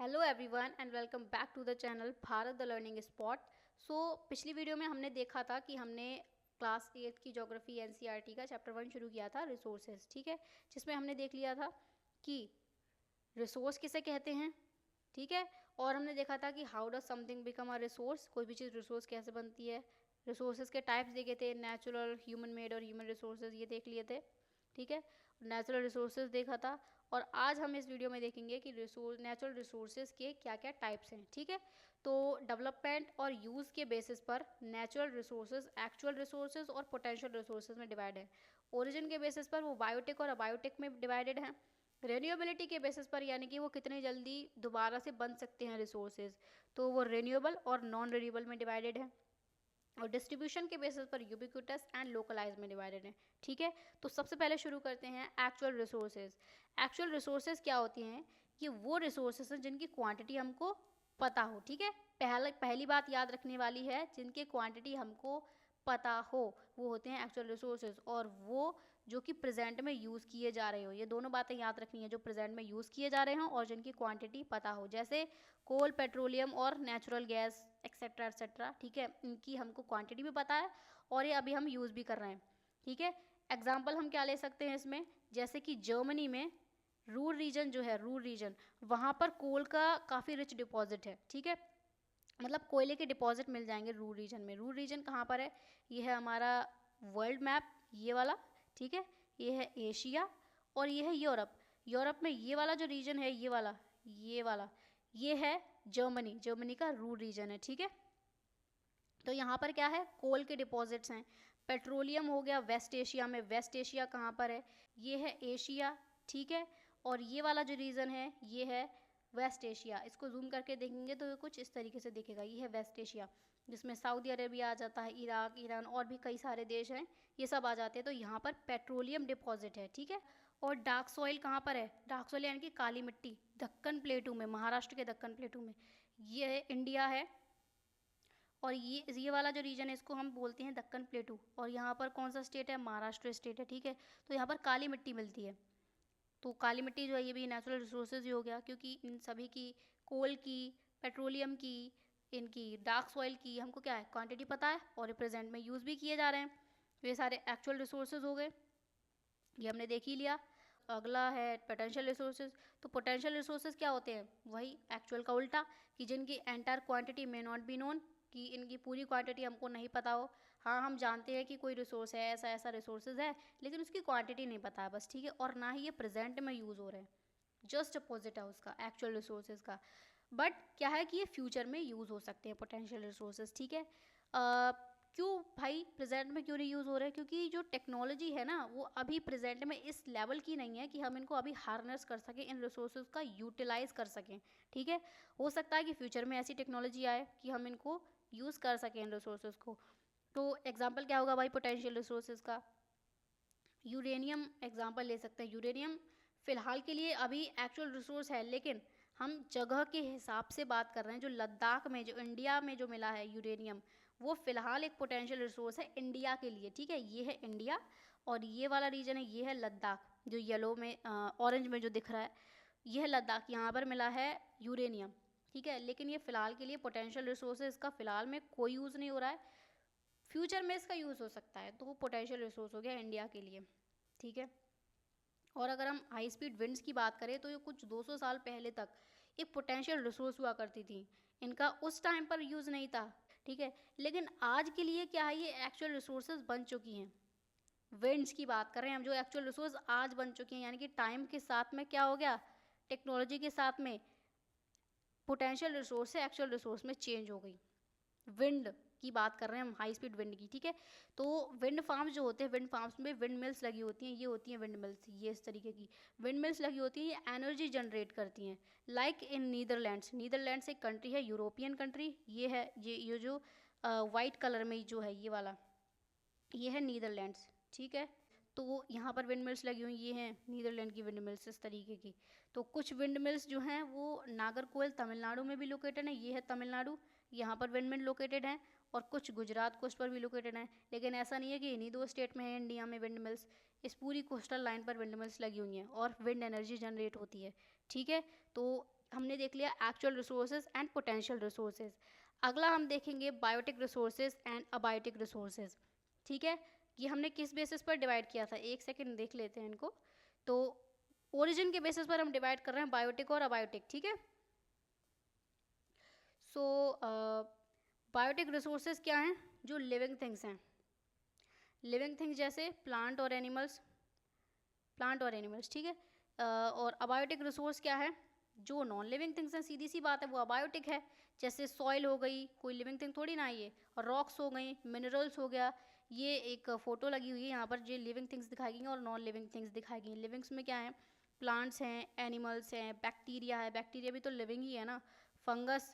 Hello everyone and welcome back to the channel Bharat the learning spot. पिछली video में हमने देखा था कि हमने क्लास 8 की ज्योग्राफी एनसीईआरटी का चैप्टर 1 शुरू किया था, रिसोर्सेज। ठीक है, जिसमें हमने देख लिया था कि रिसोर्स किसे कहते हैं। ठीक है, और हमने देखा था कि how does something become a resource, कोई भी चीज़ रिसोर्स कैसे बनती है। रिसोर्सेज के टाइप्स देखे थे, नेचुरल, ह्यूमन मेड और ह्यूमन रिसोर्सेज, ये देख लिए थे। ठीक है, नेचुरल रिसोर्सेज देखा था। और आज हम इस वीडियो में देखेंगे कि नेचुरल रिसोर्सेज के क्या क्या टाइप्स हैं। ठीक है, तो डेवलपमेंट और यूज़ के बेसिस पर नेचुरल रिसोर्सेज, एक्चुअल रिसोर्सेज और पोटेंशियल रिसोर्सेज में डिवाइड है। ओरिजिन के बेसिस पर वो बायोटिक और अबायोटिक में डिवाइडेड हैं। रेन्यूएबिलिटी के बेसिस पर, यानी कि वो कितनी जल्दी दोबारा से बन सकते हैं रिसोर्सेज, तो वो रेन्यूएबल और नॉन रेन्यूएबल में डिवाइडेड है। और डिस्ट्रीब्यूशन के बेसिस पर यूबिक्विटस एंड लोकलाइज में डिवाइडेड है। ठीक है, तो सबसे पहले शुरू करते हैं एक्चुअल रिसोर्सेज। एक्चुअल रिसोर्सेज क्या होती हैं? कि वो रिसोर्सेज हैं जिनकी क्वांटिटी हमको पता हो। ठीक है, पहली बात याद रखने वाली है, जिनकी क्वांटिटी हमको पता हो वो होते हैं एक्चुअल रिसोर्सेज, और वो जो कि प्रेजेंट में यूज़ किए जा रहे हो। ये दोनों बातें याद रखनी है, जो प्रेजेंट में यूज़ किए जा रहे हों और जिनकी क्वांटिटी पता हो, जैसे कोल, पेट्रोलियम और नेचुरल गैस एक्सेट्रा एक्सेट्रा। ठीक है, इनकी हमको क्वांटिटी भी पता है और ये अभी हम यूज़ भी कर रहे हैं। ठीक है, एग्जाम्पल हम क्या ले सकते हैं इसमें, जैसे कि जर्मनी में रूर रीजन जो है, रूर रीजन, वहाँ पर कोल का काफ़ी रिच डिपॉजिट है। ठीक है, मतलब कोयले के डिपॉजिट मिल जाएंगे रूर रीजन में। रूर रीजन कहाँ पर है? ये है हमारा वर्ल्ड मैप, ये वाला। ठीक है, ये है एशिया और ये है यूरोप। यूरोप में ये वाला जो रीजन है, ये वाला ये है जर्मनी। जर्मनी का रूर रीजन है। ठीक है, तो यहाँ पर क्या है? कोल के डिपॉजिट्स हैं। पेट्रोलियम हो गया वेस्ट एशिया में। वेस्ट एशिया कहाँ पर है? ये है एशिया। ठीक है, और ये वाला जो रीजन है ये है वेस्ट एशिया। इसको जूम करके देखेंगे तो ये कुछ इस तरीके से दिखेगा। ये है वेस्ट एशिया, जिसमें सऊदी अरेबिया आ जाता है, इराक, ईरान और भी कई सारे देश हैं, ये सब आ जाते हैं। तो यहाँ पर पेट्रोलियम डिपॉजिट है। ठीक है, और डार्क सॉइल कहाँ पर है? डार्क सॉइल यानी कि काली मिट्टी दक्कन प्लेटू में, महाराष्ट्र के दक्कन प्लेटू में। ये इंडिया है, और ये वाला जो रीजन है इसको हम बोलते हैं दक्कन प्लेटू। और यहाँ पर कौन सा स्टेट है? महाराष्ट्र स्टेट है। ठीक है, तो यहाँ पर काली मिट्टी मिलती है। तो काली मिट्टी जो है ये भी नेचुरल रिसोर्सेज ही हो गया, क्योंकि इन सभी की, कोल की, पेट्रोलियम की, इनकी डार्क सॉइल की हमको क्या है? क्वांटिटी पता है और प्रेजेंट में यूज़ भी किए जा रहे हैं। तो ये सारे एक्चुअल रिसोर्सेज हो गए, ये हमने देख ही लिया। अगला है पोटेंशियल रिसोर्सेज। तो पोटेंशियल रिसोर्सेज क्या होते हैं? वही एक्चुअल का उल्टा, कि जिनकी entire quantity may not be known, कि इनकी पूरी क्वांटिटी हमको नहीं पता हो। हाँ, हम जानते हैं कि कोई रिसोर्स है, ऐसा ऐसा रिसोर्सेज है, लेकिन उसकी क्वांटिटी नहीं पता है बस। ठीक है, और ना ही ये प्रेजेंट में यूज़ हो रहे हैं। जस्ट अपोजिट है उसका, एक्चुअल रिसोर्सेज का। बट क्या है कि ये फ्यूचर में यूज़ हो सकते हैं पोटेंशियल रिसोर्सेज। ठीक है, क्यों भाई प्रेजेंट में क्यों नहीं यूज़ हो रहे हैं? क्योंकि जो टेक्नोलॉजी है ना, वो अभी प्रेजेंट में इस लेवल की नहीं है कि हम इनको अभी हार्नेस कर सकें, इन रिसोर्सेज का यूटिलाइज कर सकें। ठीक है, हो सकता है कि फ्यूचर में ऐसी टेक्नोलॉजी आए कि हम इनको यूज़ कर सकें, इन रिसोर्सेज को। तो एग्जाम्पल क्या होगा भाई पोटेंशियल रिसोर्सेज का? यूरेनियम एग्जाम्पल ले सकते हैं। यूरेनियम फ़िलहाल के लिए अभी एक्चुअल रिसोर्स है, लेकिन हम जगह के हिसाब से बात कर रहे हैं। जो लद्दाख में, जो इंडिया में जो मिला है यूरेनियम, वो फ़िलहाल एक पोटेंशियल रिसोर्स है इंडिया के लिए। ठीक है, ये है इंडिया, और ये वाला रीजन है, ये है लद्दाख, जो येलो में, ऑरेंज में जो दिख रहा है, ये है लद्दाख। यहाँ पर मिला है यूरेनियम। ठीक है, लेकिन ये फ़िलहाल के लिए पोटेंशियल रिसोर्स है, इसका फ़िलहाल में कोई यूज़ नहीं हो रहा है। फ्यूचर में इसका यूज़ हो सकता है, तो वो पोटेंशियल रिसोर्स हो गया इंडिया के लिए। ठीक है, और अगर हम हाई स्पीड विंड्स की बात करें तो ये कुछ 200 साल पहले तक एक पोटेंशियल रिसोर्स हुआ करती थी। इनका उस टाइम पर यूज़ नहीं था। ठीक है, लेकिन आज के लिए क्या है, ये एक्चुअल रिसोर्सेज बन चुकी हैं। विंड्स की बात कर रहे हैं हम, जो एक्चुअल रिसोर्स आज बन चुकी हैं, यानी कि टाइम के साथ में क्या हो गया, टेक्नोलॉजी के साथ में पोटेंशियल रिसोर्स से एक्चुअल रिसोर्स में चेंज हो गई। विंड की बात कर रहे हैं हम, हाई स्पीड विंड की। ठीक है, तो विंड फार्म्स जो होते हैं, विंड फार्म्स में विंड मिल्स लगी होती हैं, ये होती हैं विंड मिल्स, ये इस तरीके की विंड मिल्स लगी होती हैं, ये एनर्जी जनरेट करती हैं। लाइक इन नीदरलैंड्स, नीदरलैंड्स एक कंट्री है, यूरोपियन कंट्री, ये है, ये जो वाइट कलर में जो है, ये वाला, ये है नीदरलैंड्स। ठीक है, तो यहाँ पर विंड मिल्स लगी हुई, ये हैं नीदरलैंड की विंड मिल्स इस तरीके की। तो कुछ विंड मिल्स जो हैं वो नागरकोइल तमिलनाडु में भी लोकेटेड है, ये है तमिलनाडु, यहाँ पर विंड मिल लोकेटेड हैं। और कुछ गुजरात कोस्ट पर भी लोकेटेड हैं। लेकिन ऐसा नहीं है कि इन्हीं 2 स्टेट में है इंडिया में विंड मिल्स, इस पूरी कोस्टल लाइन पर विंड मिल्स लगी हुई हैं और विंड एनर्जी जनरेट होती है। ठीक है, तो हमने देख लिया actual resources and potential resources. अगला हम देखेंगे biotic resources and abiotic resources. ठीक है, ये हमने किस बेसिस पर डिवाइड किया था, एक सेकेंड देख लेते हैं इनको। तो ओरिजिन के बेसिस पर हम डिवाइड कर रहे हैं बायोटिक और अबायोटिक। ठीक है, सो बायोटिक रिसोर्सेज क्या हैं, जो लिविंग थिंग्स हैं, लिविंग थिंग्स जैसे प्लांट और एनिमल्स, ठीक है। और अबायोटिक रिसोर्स क्या है, जो नॉन लिविंग थिंग्स हैं, सीधी सी बात है वो अबायोटिक है। जैसे सॉइल हो गई, कोई लिविंग थिंग थोड़ी ना है ये, और रॉक्स हो गई, मिनरल्स हो गया। ये एक फोटो लगी हुई है यहाँ पर, जो लिविंग थिंग्स दिखाई गई हैं और नॉन लिविंग थिंग्स दिखाई गई हैं। लिविंग्स में क्या है, प्लांट्स हैं, एनिमल्स हैं, बैक्टीरिया है, बैक्टीरिया भी तो लिविंग ही है ना, फंगस,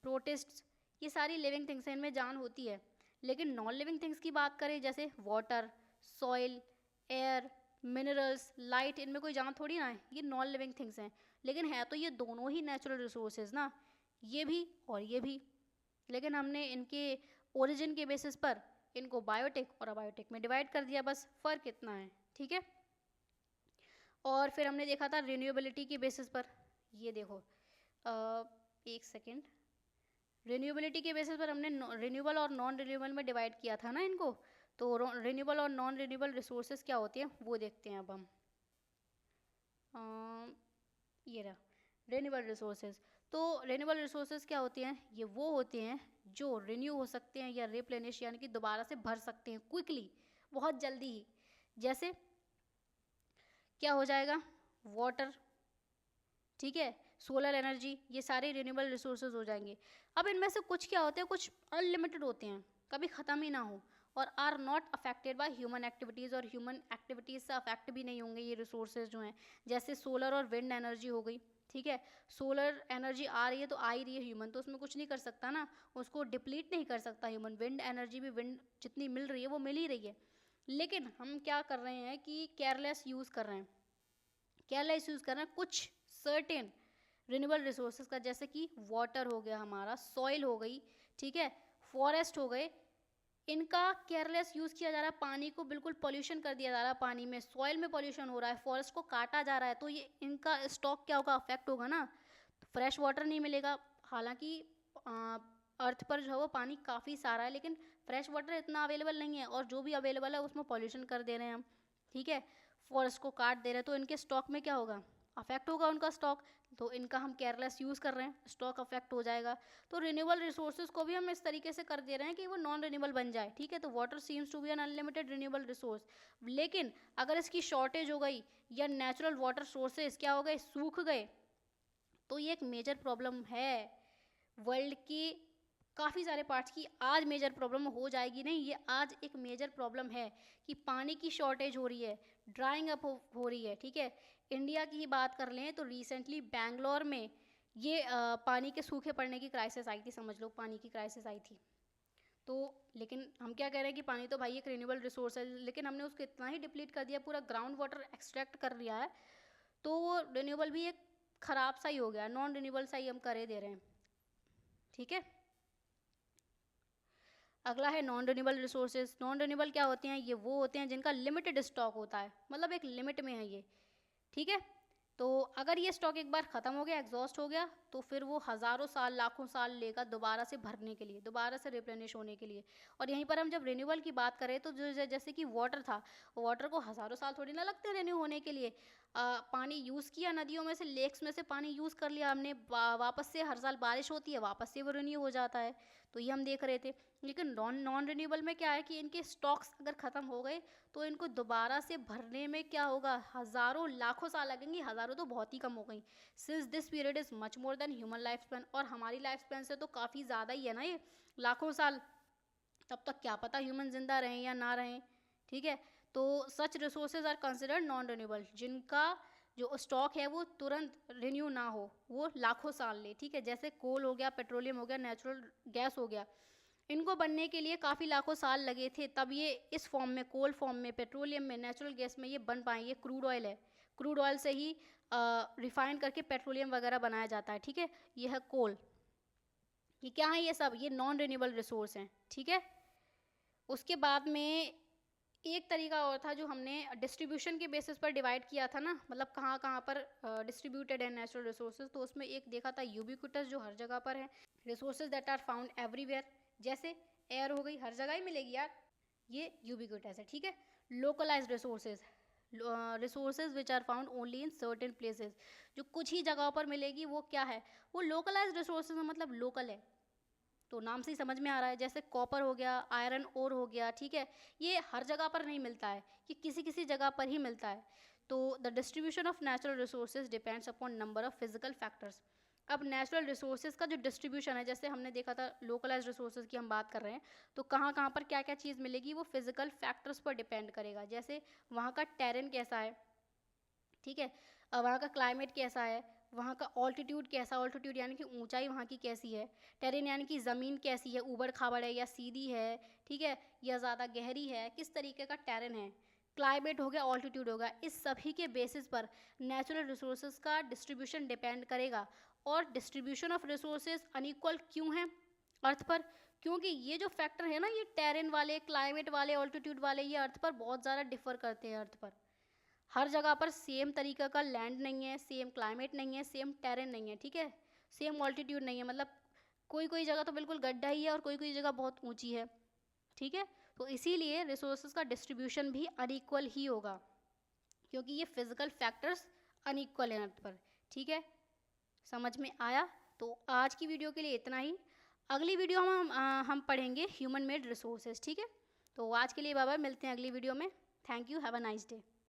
प्रोटिस्ट्स, ये सारी लिविंग थिंग्स हैं, इनमें जान होती है। लेकिन नॉन लिविंग थिंग्स की बात करें, जैसे water, soil, air, minerals, light, इनमें कोई जान थोड़ी ना है, ये नॉन लिविंग थिंग्स हैं। लेकिन है तो ये दोनों ही नेचुरल रिसोर्सेज ना, ये भी और ये भी। लेकिन हमने इनके ओरिजिन के बेसिस पर इनको बायोटिक और अबायोटिक में डिवाइड कर दिया, बस फ़र्क इतना है। ठीक है, और फिर हमने देखा था रिन्यूएबिलिटी के बेसिस पर। ये देखो एक सेकेंड, रिन्यूएबिलिटी के बेसिस पर हमने रिन्यूएबल और नॉन रिन्यूएबल में डिवाइड किया था ना इनको। तो रिन्यूएबल और नॉन रिन्यूएबल रिसोर्सेज क्या होते हैं वो देखते हैं अब हम। ये रहा रिन्यूएबल रिसोर्सेज। तो रिन्यूएबल रिसोर्सेज क्या होते हैं, ये वो होते हैं जो रिन्यू हो सकते हैं या रिप्लेनिश यानी कि दोबारा से भर सकते हैं क्विकली, बहुत जल्दी ही। जैसे क्या हो जाएगा, वाटर, ठीक है, सोलर एनर्जी, ये सारे रिन्यूएबल रिसोर्सेज हो जाएंगे। अब इनमें से कुछ क्या होते हैं, कुछ अनलिमिटेड होते हैं, कभी ख़त्म ही ना हो, और are not affected by human activities, और ह्यूमन एक्टिविटीज़ से अफेक्ट भी नहीं होंगे ये रिसोर्सेज जो हैं। जैसे सोलर और विंड एनर्जी हो गई। ठीक है, सोलर एनर्जी आ रही है तो आ ही रही है, ह्यूमन तो उसमें कुछ नहीं कर सकता ना, उसको डिप्लीट नहीं कर सकता ह्यूमन। विंड एनर्जी भी, विंड जितनी मिल रही है वो मिल ही रही है। लेकिन हम क्या कर रहे हैं कि केयरलेस यूज़ कर रहे हैं, केयरलेस यूज़ कर रहे हैं कुछ सर्टेन रिन्यूएबल रिसोर्सेज का, जैसे कि वाटर हो गया हमारा, सॉइल हो गई, ठीक है, फॉरेस्ट हो गए, इनका केयरलेस यूज़ किया जा रहा है। पानी को बिल्कुल पॉल्यूशन कर दिया जा रहा है, पानी में, सॉइल में पॉल्यूशन हो रहा है, फॉरेस्ट को काटा जा रहा है, तो ये इनका स्टॉक क्या होगा, अफेक्ट होगा ना, फ्रेश वाटर नहीं मिलेगा। हालांकि अर्थ पर जो है वो पानी काफ़ी सारा है, लेकिन फ्रेश वाटर इतना अवेलेबल नहीं है, और जो भी अवेलेबल है उसमें पॉल्यूशन कर दे रहे हैं हम। ठीक है, फॉरेस्ट को काट दे रहे हैं, तो इनके स्टॉक में क्या होगा, अफेक्ट होगा उनका स्टॉक। तो इनका हम केयरलेस यूज़ कर रहे हैं, स्टॉक अफेक्ट हो जाएगा। तो रिन्यूएबल रिसोर्सेज को भी हम इस तरीके से कर दे रहे हैं कि वो नॉन रिन्यूएबल बन जाए। ठीक है, तो water seems to be an unlimited renewable resource. लेकिन अगर इसकी शॉर्टेज हो गई या नेचुरल वाटर सोर्सेज क्या हो गए, सूख गए, तो ये एक मेजर प्रॉब्लम है वर्ल्ड की काफ़ी सारे पार्ट्स की। आज मेजर प्रॉब्लम हो जाएगी नहीं, ये आज एक मेजर प्रॉब्लम है कि पानी की शॉर्टेज हो रही है, ड्राइंग अप हो रही है। ठीक है, इंडिया की ही बात कर लें तो रिसेंटली बैंगलोर में ये पानी के सूखे पड़ने की क्राइसिस आई थी, समझ लो पानी की क्राइसिस आई थी। तो लेकिन हम क्या कह रहे हैं कि पानी तो भाई एक रिन्यूएबल रिसोर्स है, लेकिन हमने उसको इतना ही डिप्लीट कर दिया, पूरा ग्राउंड वाटर एक्सट्रैक्ट कर लिया है, तो वो रिन्यूएबल भी एक ख़राब सा ही हो गया, नॉन रिन्यूएबल सा ही हम करे दे रहे हैं। ठीक है, अगला है non renewable resources. Non renewable क्या होते हैं, ये वो होते हैं जिनका लिमिटेड स्टॉक होता है, मतलब एक लिमिट में है ये। ठीक है, तो अगर ये स्टॉक एक बार ख़त्म हो गया, एग्जॉस्ट हो गया, तो फिर वो हज़ारों साल, लाखों साल लेगा दोबारा से भरने के लिए, दोबारा से रिप्लेनिश होने के लिए। और यहीं पर हम जब रिन्यूअल की बात करें तो जो जैसे कि वाटर था, वाटर को हज़ारों साल थोड़ी ना लगते हैं रिन्यू होने के लिए। पानी यूज़ किया नदियों में से, लेक्स में से पानी यूज़ कर लिया हमने, वापस से हर साल बारिश होती है, वापस से वो रिन्यू हो जाता है। तो ये हम देख रहे थे। लेकिन नॉन रिन्यूएबल में क्या है कि इनके स्टॉक्स अगर ख़त्म हो गए तो इनको दोबारा से भरने में क्या होगा, हज़ारों लाखों साल लगेंगे, हज़ारों तो बहुत ही कम हो गई। Since this period is much more than human life span, और हमारी लाइफ स्पैन से तो काफ़ी ज़्यादा ही है ना ये, लाखों साल। तब तक क्या पता ह्यूमन जिंदा रहें या ना रहें। ठीक है, तो such resources are considered non renewable, जिनका जो स्टॉक है वो तुरंत रिन्यू ना हो, वो लाखों साल ले। ठीक है, जैसे कोल हो गया, पेट्रोलियम हो गया, नेचुरल गैस हो गया, इनको बनने के लिए काफ़ी लाखों साल लगे थे, तब ये इस फॉर्म में, कोल फॉर्म में, पेट्रोलियम में, नेचुरल गैस में ये बन पाए। ये क्रूड ऑयल है, क्रूड ऑयल से ही रिफाइन करके पेट्रोलियम वगैरह बनाया जाता है। ठीक है, ये है कोल। ये क्या है, ये सब ये नॉन रिन्यूएबल रिसोर्स हैं। ठीक है, उसके बाद में एक तरीका और था जो हमने डिस्ट्रीब्यूशन के बेसिस पर डिवाइड किया था ना, मतलब कहाँ कहाँ पर डिस्ट्रीब्यूटेड है नेचुरल रिसोर्सेज, तो उसमें एक देखा था यूबिक्विटस, जो हर जगह पर है, resources that are found everywhere, जैसे एयर हो गई, हर जगह ही मिलेगी यार, ये यूबिक्विटस है, ठीक है। Localised resources, resources which are found only in certain places, जो कुछ ही जगहों पर मिलेगी, वो क्या है, वो लोकलाइज्ड रिसोर्सेज, मतलब लोकल है, तो नाम से ही समझ में आ रहा है। जैसे कॉपर हो गया, आयरन ओर हो गया, ठीक है, ये हर जगह पर नहीं मिलता है, ये किसी किसी जगह पर ही मिलता है। तो the distribution of natural resources depends upon number of physical factors. अब नेचुरल रिसोर्सेज का जो डिस्ट्रीब्यूशन है, जैसे हमने देखा था लोकलाइज रिसोर्सेज की हम बात कर रहे हैं, तो कहाँ कहाँ पर क्या क्या चीज़ मिलेगी, वो फिजिकल फैक्टर्स पर डिपेंड करेगा। जैसे वहाँ का टेरेन कैसा है, ठीक है, वहाँ का क्लाइमेट कैसा है, वहाँ का ऑल्टीट्यूड कैसा, ऑल्टीट्यूड यानी कि ऊंचाई वहाँ की कैसी है, टेरेन यानी कि ज़मीन कैसी है, ऊबड़ खाबड़ है या सीधी है, ठीक है, या ज़्यादा गहरी है, किस तरीके का टेरेन है, क्लाइमेट हो गया, ऑल्टीट्यूड होगा, इस सभी के बेसिस पर नेचुरल रिसोर्सेज का डिस्ट्रीब्यूशन डिपेंड करेगा। और डिस्ट्रीब्यूशन ऑफ रिसोर्सेज अनइक्वल क्यों है अर्थ पर, क्योंकि ये जो फैक्टर है ना, ये टेरेन वाले, क्लाइमेट वाले, ऑल्टीट्यूड वाले, ये अर्थ पर बहुत ज़्यादा डिफर करते हैं। अर्थ पर हर जगह पर सेम तरीका का लैंड नहीं है, सेम क्लाइमेट नहीं है, सेम टेरेन नहीं है, ठीक है, सेम ऑल्टीट्यूड नहीं है, मतलब कोई कोई जगह तो बिल्कुल गड्ढा ही है और कोई कोई जगह बहुत ऊंची है, ठीक है। तो इसीलिए रिसोर्सेज का डिस्ट्रीब्यूशन भी अनइक्वल ही होगा, क्योंकि ये फिजिकल फैक्टर्स अनइक्वल हैं अर्थ पर, ठीक है। समझ में आया? तो आज की वीडियो के लिए इतना ही। अगली वीडियो हम पढ़ेंगे ह्यूमन मेड रिसोर्सेज, ठीक है। तो आज के लिए बाय बाय, मिलते हैं अगली वीडियो में। Thank you, have a nice day.